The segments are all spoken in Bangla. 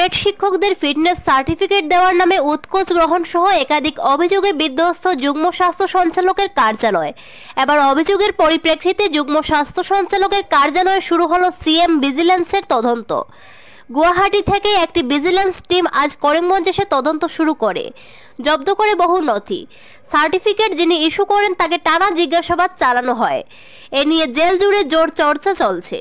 প্রাইভেট শিক্ষকদের ফিটনেস সার্টিফিকেট দেওয়ার নামে উৎকোচ গ্রহণ সহ একাধিক অভিযোগে বিধ্বস্ত যুগ্ম স্বাস্থ্য সঞ্চালকের কার্যালয়। এবার অভিযোগের পরিপ্রেক্ষিতে যুগ্ম স্বাস্থ্য সঞ্চালকের কার্যালয়ে শুরু হলো সিএম ভিজিল্যান্সের তদন্ত। গুয়াহাটি থেকে একটি ভিজিল্যান্স টিম আজ করিমগঞ্জ এসে তদন্ত শুরু করে, জব্দ করে বহু নথি। সার্টিফিকেট যিনি ইস্যু করেন তাকে টানা জিজ্ঞাসাবাদ চালানো হয়। এ নিয়ে জেল জুড়ে জোর চর্চা চলছে।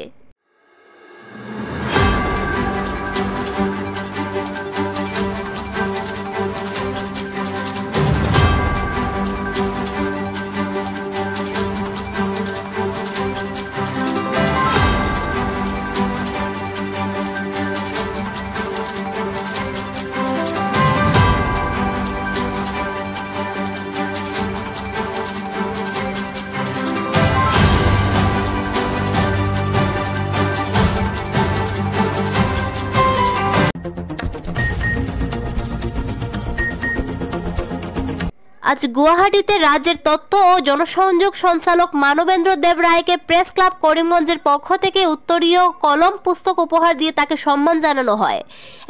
আজ গুয়াহাটিতে রাজ্যের তথ্য ও জনসংযোগ সঞ্চালক মানবেন্দ্র দেব রায়কে প্রেস ক্লাব করিমগঞ্জের পক্ষ থেকে উত্তরীয় কলম পুস্তক উপহার দিয়ে তাকে সম্মান জানানো হয়।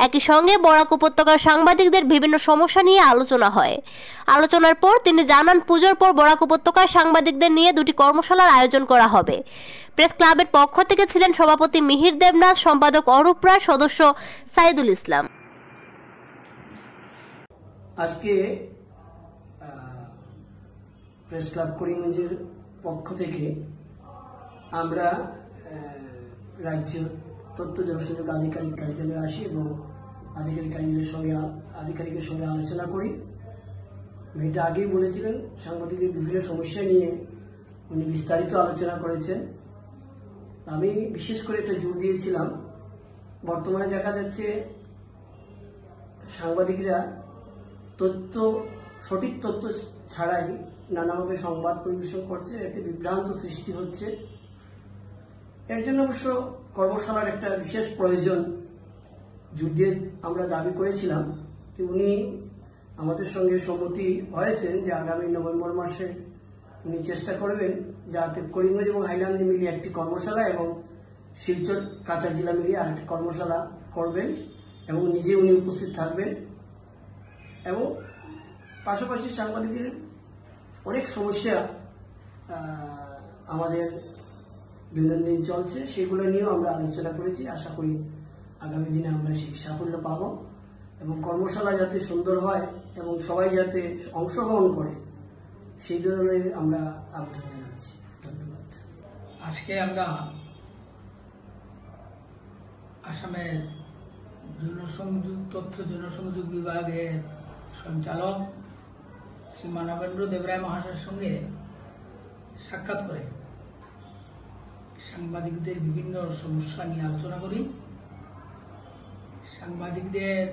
একই সঙ্গে বরাক উপত্যকার সাংবাদিকদের বিভিন্ন সমস্যা নিয়ে আলোচনা হয়। আলোচনার পর তিনি জানান, পুজোর পর বরাক উপত্যকার সাংবাদিকদের নিয়ে দুটি কর্মশালার আয়োজন করা হবে। প্রেস ক্লাবের পক্ষ থেকে ছিলেন সভাপতি মিহির দেবনাথ, সম্পাদক অরূপ রায়, সদস্য সাইদুল ইসলাম। আজকে প্রেস ক্লাব করিমগঞ্জের পক্ষ থেকে আমরা রাজ্য তথ্য জনসংযোগ আধিকারিক কার্যালয়ে আসি এবং আধিকারিকের সঙ্গে আলোচনা করি। এটা আগেই বলেছিলেন, সাংবাদিকদের বিভিন্ন সমস্যা নিয়ে উনি বিস্তারিত আলোচনা করেছেন। আমি বিশেষ করে একটা জোর দিয়েছিলাম, বর্তমানে দেখা যাচ্ছে সাংবাদিকরা সঠিক তথ্য ছাড়াই নানাভাবে সংবাদ পরিবেশন করছে, এতে বিভ্রান্ত সৃষ্টি হচ্ছে। এর জন্য অবশ্য কর্মশালার একটা বিশেষ প্রয়োজন যুদ্ধে আমরা দাবি করেছিলাম। উনি আমাদের সঙ্গে সম্মতি হয়েছেন যে আগামী নভেম্বর মাসে উনি চেষ্টা করবেন যাতে করিমগঞ্জ এবং হাইলাকান্দি মিলিয়ে একটি কর্মশালা এবং শিলচর কাছাড় জেলা মিলিয়ে আরেকটি কর্মশালা করবেন এবং নিজে উনি উপস্থিত থাকবেন। এবং পাশাপাশি সাংবাদিকদের অনেক সমস্যা আমাদের দৈনন্দিন চলছে, সেগুলো নিয়েও আমরা আলোচনা করেছি। আশা করি আগামী দিনে আমরা সেই সাফল্য পাব এবং কর্মশালা যাতে সুন্দর হয় এবং সবাই যাতে অংশগ্রহণ করে সেই ধরনের আমরা আবেদন জানাচ্ছি। ধন্যবাদ। আজকে আমরা আসামের তথ্য জনসংযোগ বিভাগের সঞ্চালক শ্রী মানবেন্দ্র দেবরায় মহাশয়ের সঙ্গে সাক্ষাৎ করে সাংবাদিকদের বিভিন্ন সমস্যা নিয়ে আলোচনা করি। সাংবাদিকদের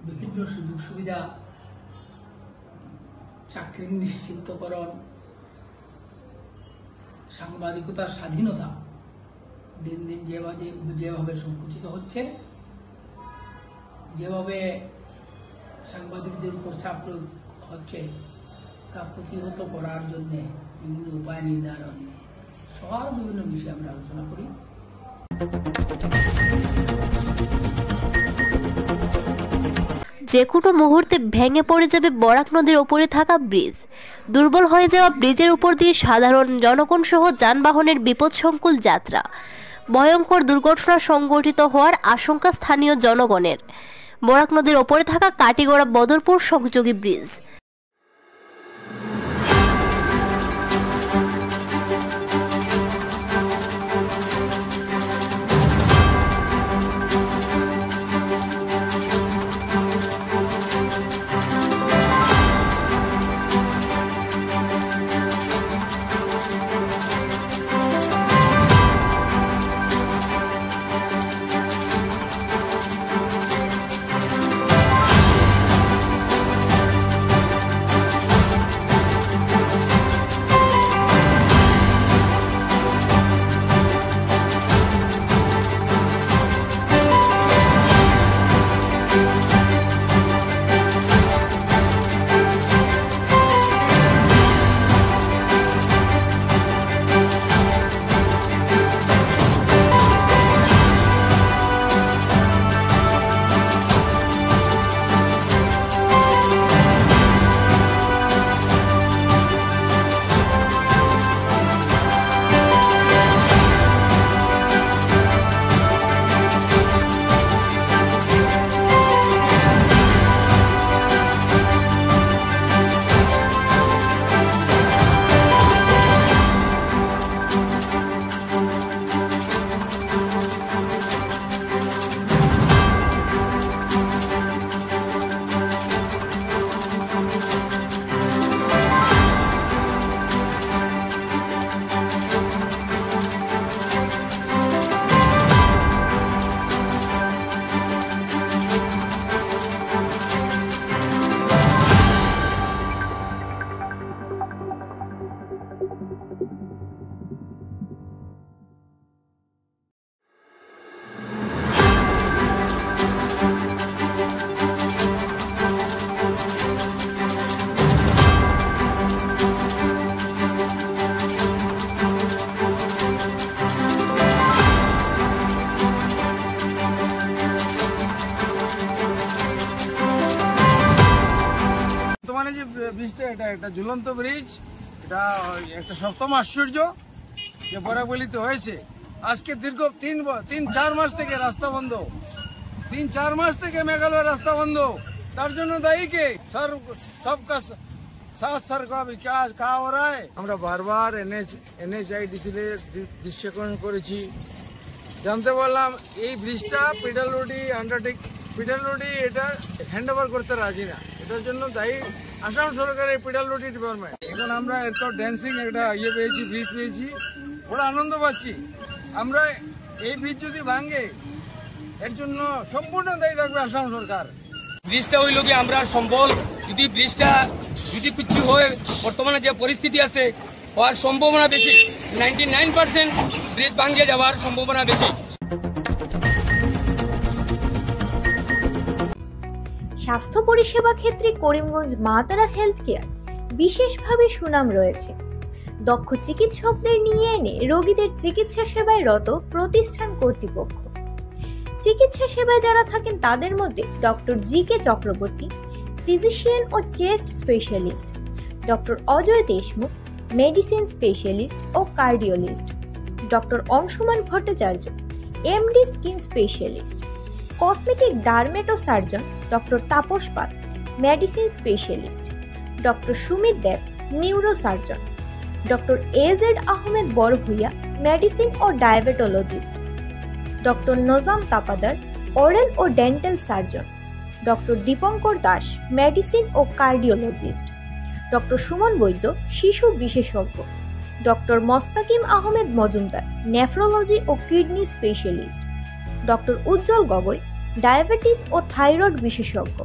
বিভিন্ন সুযোগ সুবিধা, চাকরির নিশ্চিতকরণ, সাংবাদিকতার স্বাধীনতা দিন দিন যেভাবে সংকুচিত হচ্ছে, যেভাবে সাংবাদিকদের উপর চাপ প্রয়োগ হচ্ছে তা প্রতিহত করার জন্য বিভিন্ন উপায় নির্ধারণ সহ বিভিন্ন বিষয়ে আমরা আলোচনা করি। যে কোনো মুহূর্তে ভেঙে পড়ে যাবে বরাক নদীর উপরে থাকা ব্রিজ। দুর্বল হয়ে যাওয়া ব্রিজের উপর দিয়ে সাধারণ জনগণ সহ যানবাহনের বিপদসংকুল যাত্রা। ভয়ঙ্কর দুর্ঘটনা সংঘটিত হওয়ার আশঙ্কা স্থানীয় জনগণের। বরাক নদীর ওপরে থাকা কাটিগড়া বদরপুর সংযোগী ব্রিজ। ব্রিজটা এটা একটা ঝুলন্ত ব্রিজ, এটা একটা সপ্তম আশ্চর্য যে বরাবলিতে হয়েছে। আজকে দীর্ঘ 3-4 মাস থেকে রাস্তা বন্ধ, 3-4 মাস থেকে মেঘালয় রাস্তা বন্ধ। তার জন্য দায়ী কে? সবকা সাথ সরকার বিকাশ কাহা হো রা হ্যায়। আমরা বারবার NHIDC দৃশ্যকরণ করেছি, জানতে পারলাম এই ব্রিজটা পিডাব্লিউডি এটা হ্যান্ড ওভার করতে রাজি না। এটার জন্য দায়ী আসাম সরকারের পিডাব্লিউডি ডিপার্টমেন্ট। এখন আমরা এত ড্যান্সিং একটা পেয়েছি, ব্রিজ পেয়েছি, ওরা আনন্দ পাচ্ছি। আমরা এই ব্রিজ যদি ভাঙে এর জন্য সম্পূর্ণ দায়ী থাকবে আসাম সরকার। ব্রিজটা হইল কি আমরা সম্বল, যদি ব্রিজটা যদি কিছু হয় বর্তমানে যে পরিস্থিতি আছে হওয়ার সম্ভাবনা বেশি, 99% ব্রিজ ভাঙিয়ে যাওয়ার সম্ভাবনা বেশি। স্বাস্থ্য পরিষেবা ক্ষেত্রে করিমগঞ্জ মা তারা হেলথ কেয়ার বিশেষভাবে সুনাম রয়েছে। দক্ষ চিকিৎসকদের নিয়ে এনে রোগীদের চিকিৎসা সেবায় রত প্রতিষ্ঠান কর্তৃপক্ষ। চিকিৎসা সেবায় যারা থাকেন তাদের মধ্যে ডক্টর GK চক্রবর্তী, ফিজিশিয়ান ও chest specialist, doctor Ajay Deshmukh, medicine specialist ও cardiologist, doctor Anshuman Bhattacharya, MD skin specialist, cosmetic dermato surgeon doctor Tapas Pal, medicine specialist, doctor Sumit Deb, neuro surgeon, doctor AZ Ahmed Barbhuiya, medicine ও diabetologist, doctor Najam Tapadar, oral ও dental surgeon, doctor Dipankar Das, medicine ও কার্ডিওলজিস্ট, ডক্টর সুমন বৈদ্য, শিশু বিশেষজ্ঞ, ডক্টর মোস্তাকিম আহমেদ মজুমদার, নেফ্রোলজি ও কিডনি স্পেশালিস্ট, ডক্টর উজ্জ্বল গগৈ, ডায়াবেটিস ও থাইরয়েড বিশেষজ্ঞ,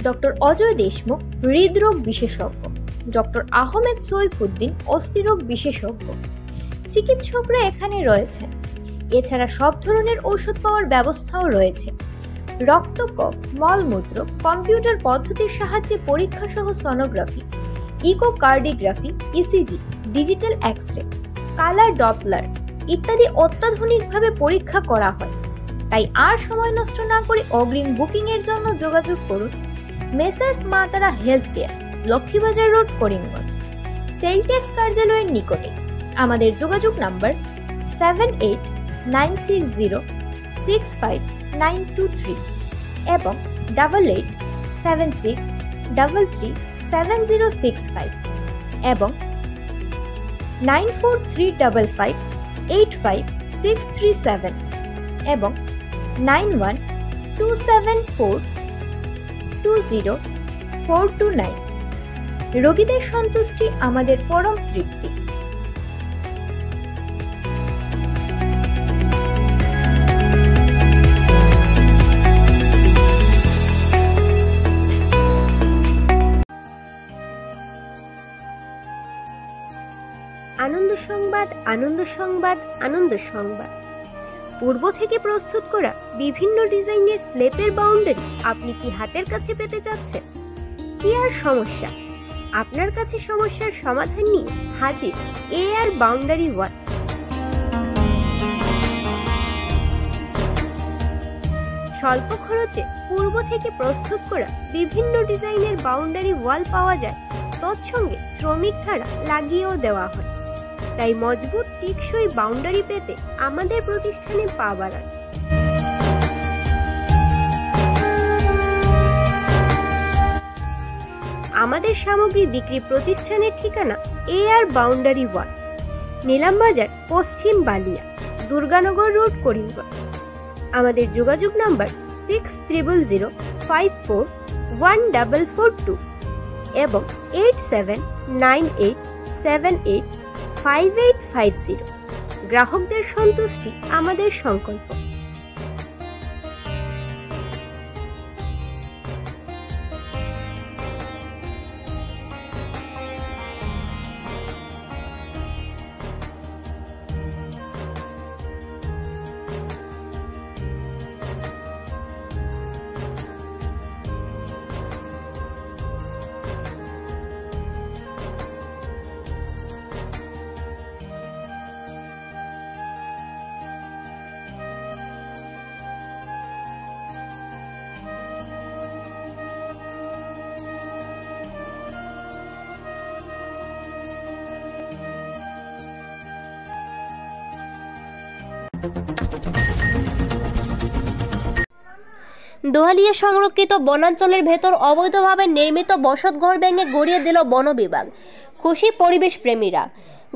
ডক্টর অজয় দেশমুখ, হৃদরোগ বিশেষজ্ঞ, ডক্টর আহমেদ সৈফুদ্দিন, অস্থিরোগ বিশেষজ্ঞ। চিকিৎসকরা এখানে রয়েছেন। এছাড়া সব ধরনের ঔষধ পাওয়ার ব্যবস্থাও রয়েছে। রক্ত, কফ, মলমূত্র, কম্পিউটার পদ্ধতির সাহায্যে পরীক্ষা সহ sonography, echocardiography, ECG, digital X-ray, colour Doppler ইত্যাদি অত্যাধুনিকভাবে পরীক্ষা করা হয়। তাই আর সময় নষ্ট না করে অগ্রিম বুকিং এর জন্য যোগাযোগ করুন মেসার্স মা তারা health care, Laxmibazar road, Karimganj, sell tax কার্যালয়ের নিকটে। আমাদের যোগাযোগ নাম্বার 7896065923 এবং 8876337065 এবং 9435585637 এবং 9127420429। রোগীদের সন্তুষ্টি আমাদের পরম তৃপ্তি। আনন্দ সংবাদ, আনন্দ সংবাদ, আনন্দ সংবাদ। পূর্ব থেকে প্রস্তুত করা বিভিন্ন ডিজাইনের স্লেপের বাউন্ডারি আপনি কি হাতের কাছে পেতে চাচ্ছেন? কি আর সমস্যা, আপনার কাছে সমস্যার সমাধান নিয়ে হাজির AR বাউন্ডারি ওয়াল। স্বল্প খরচে পূর্ব থেকে প্রস্তুত করা বিভিন্ন ডিজাইনের বাউন্ডারি ওয়াল পাওয়া যায়, তৎসঙ্গে শ্রমিক দ্বারা লাগিয়েও দেওয়া হয়। তাই মজবুত টেকসই বাউন্ডারি পেতে আমাদের প্রতিষ্ঠানে পা বাড়ান। আমাদের সামগ্রী বিক্রি প্রতিষ্ঠানের ঠিকানা AR বাউন্ডারি ওয়াল, নিলামবাজার, পশ্চিম বালিয়া, দুর্গানগর রোড, করিমগঞ্জ। আমাদের যোগাযোগ নাম্বার 6000541442 এবং 8798785850। গ্রাহকদের সন্তুষ্টি আমাদের সংকল্প। দোহালিয়া সংরক্ষিত বনাঞ্চলের ভেতর অবৈধভাবে নির্মিত বসতঘর ভেঙে গড়িয়ে দিল বন বিভাগ। খুশি পরিবেশ প্রেমীরা।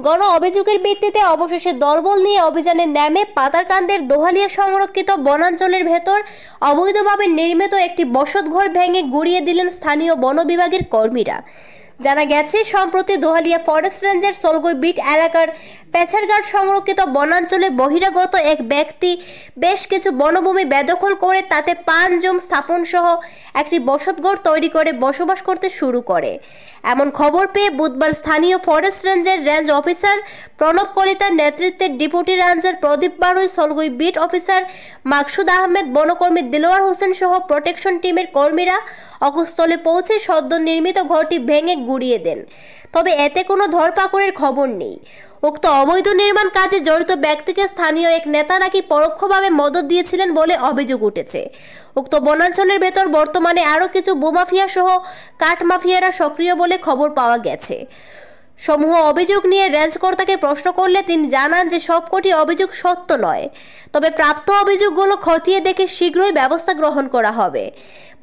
গণ অভিযোগের ভিত্তিতে অবশেষে দলবল নিয়ে অভিযানে নেমে পাতারকান্দের দোহালিয়া সংরক্ষিত বনাঞ্চলের ভেতর অবৈধভাবে নির্মিত একটি বসতঘর ভেঙে গুড়িয়ে দিলেন স্থানীয় বন বিভাগের কর্মীরা। জানা গেছে, সম্প্রতি দোহালিয়া ফরেস্ট রেঞ্জের সলগই বিট এলাকার পেছারঘাট সংরক্ষিত বনাঞ্চলে বহিরাগত এক ব্যক্তি বেশ কিছু বনভূমি বেদখল করে তাতে পান জম স্থাপন সহ একটি বসতঘর তৈরি করে বসবাস করতে শুরু করে। এমন খবর পেয়ে বুধবার স্থানীয় ফরেস্ট রেঞ্জের রেঞ্জ অফিসার প্রণব কলিতার নেতৃত্বে ডেপুটি রেঞ্জার প্রদীপ বাড়ুই, সলগই বিট অফিসার মাকসুদ আহমেদ, বনকর্মী দিলওয়ার হোসেন সহ প্রোটেকশন টিমের কর্মীরা অকুস্থলে পৌঁছে সদ্য নির্মিত ঘরটি ভেঙে গুড়িয়ে দেন। তবে এতে কোনো ধরপাকড়ের খবর নেই। উক্ত অবৈধ নির্মাণ কাজে জড়িত ব্যক্তিকে স্থানীয় এক নেতা নাকি পরোক্ষভাবে মদত দিয়েছিলেন বলে অভিযোগ উঠেছে। উক্ত বনাঞ্চলের ভেতর বর্তমানে আরও কিছু বোমাফিয়া সহ কাঠ মাফিয়ারা সক্রিয় বলে খবর পাওয়া গেছে। সমূহ অভিযোগ নিয়ে রেঞ্জ কর্তাকে প্রশ্ন করলে তিনি জানান যে সবকটি অভিযোগ সত্য নয়, তবে প্রাপ্ত অভিযোগগুলো খতিয়ে দেখে শীঘ্রই ব্যবস্থা গ্রহণ করা হবে।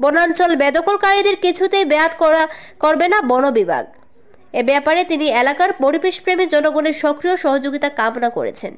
বনাঞ্চল বেদখলকারীদের কিছুতেই ব্যাহত করবে না বন বিভাগ। এ ব্যাপারে তিনি এলাকার পরিবেশপ্রেমী জনগণের সক্রিয় সহযোগিতা কামনা করেছেন।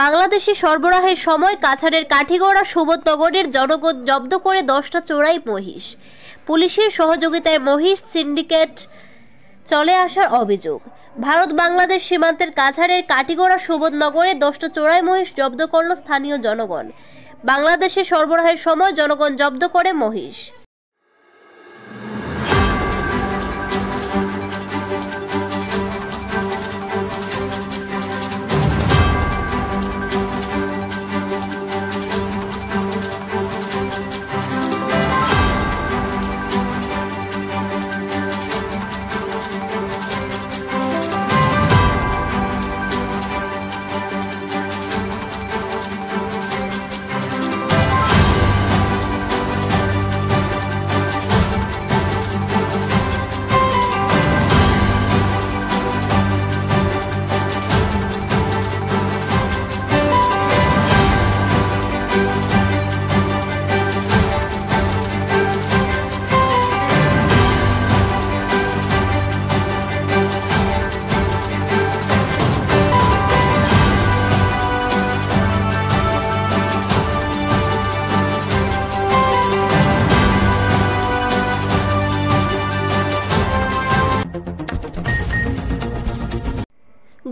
বাংলাদেশে সরবরাহের সময় কাছাড়ের কাঠিগড়া সুবোধনগরের জনগণ জব্দ করে 10টা চোরাই মহিষ। পুলিশের সহযোগিতায় মহিষ সিন্ডিকেট চলে আসার অভিযোগ। ভারত বাংলাদেশ সীমান্তের কাছাড়ের কাঠিগড়া সুবোধনগরে 10টা চোরাই মহিষ জব্দ করল স্থানীয় জনগণ। বাংলাদেশে সরবরাহের সময় জনগণ জব্দ করে মহিষ।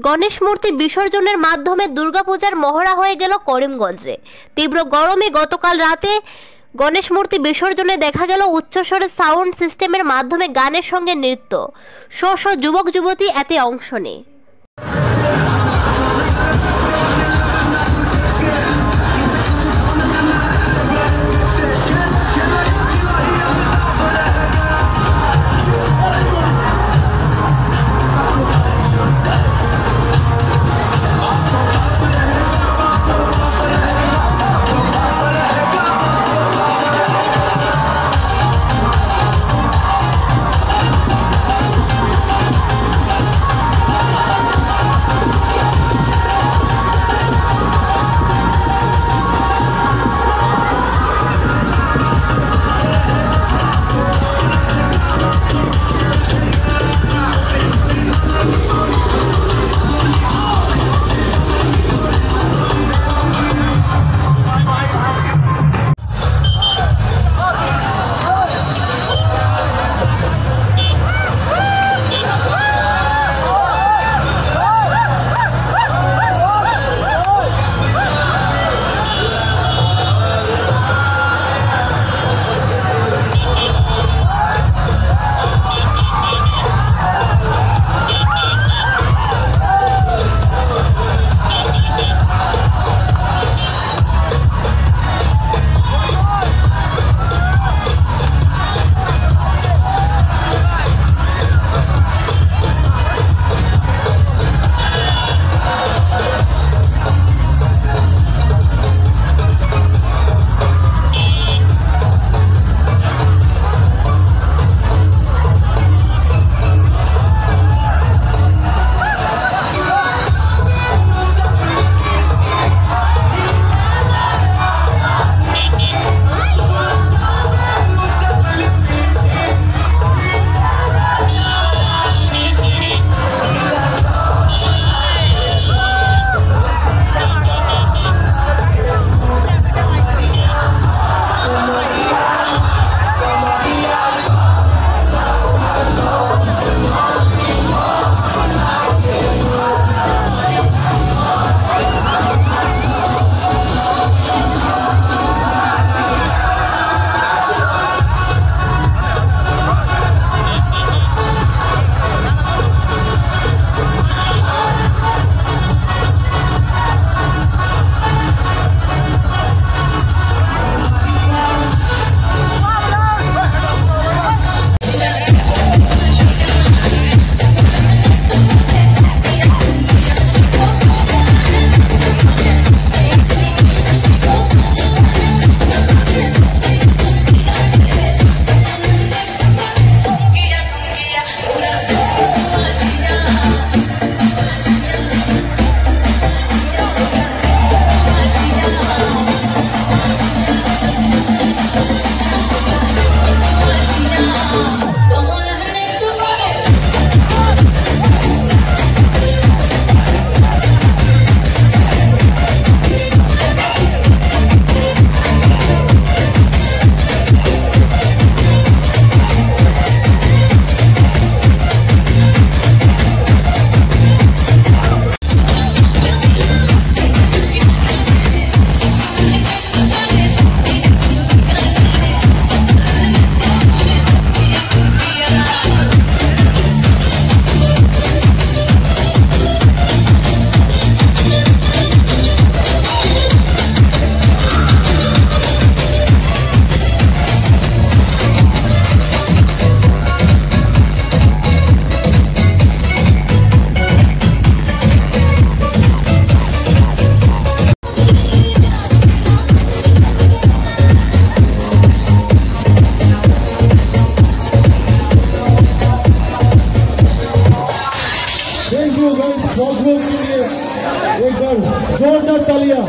গণেশ মূর্তি বিসর্জনের মাধ্যমে দুর্গাপূজার মহড়া হয়ে গেল করিমগঞ্জে। তীব্র গরমে গতকাল রাতে গণেশ মূর্তি বিসর্জনে দেখা গেল উচ্চস্বরে সাউন্ড সিস্টেমের মাধ্যমে গানের সঙ্গে নৃত্য। শো যুবক যুবতী এতে অংশ নেয়। लोग के लिए एक बार जोरदार तालियां।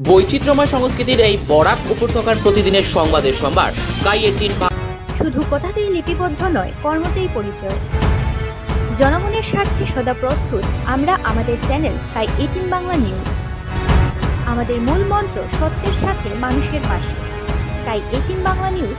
বৈচিত্র্যময় সংস্কৃতির এই বরাক উপত্যকার প্রতিদিনের সংবাদের সম্ভার স্কাই 18। শুধু কথাতেই লিপিবদ্ধ নয়, কর্মতেই পরিচয়। জনগণের স্বার্থে সদা প্রস্তুত আমরা আমাদের চ্যানেল স্কাই 18 বাংলা নিউজ। আমাদের মূল মন্ত্র সত্যের সাথে মানুষের পাশে। Sky 18 Bangla news.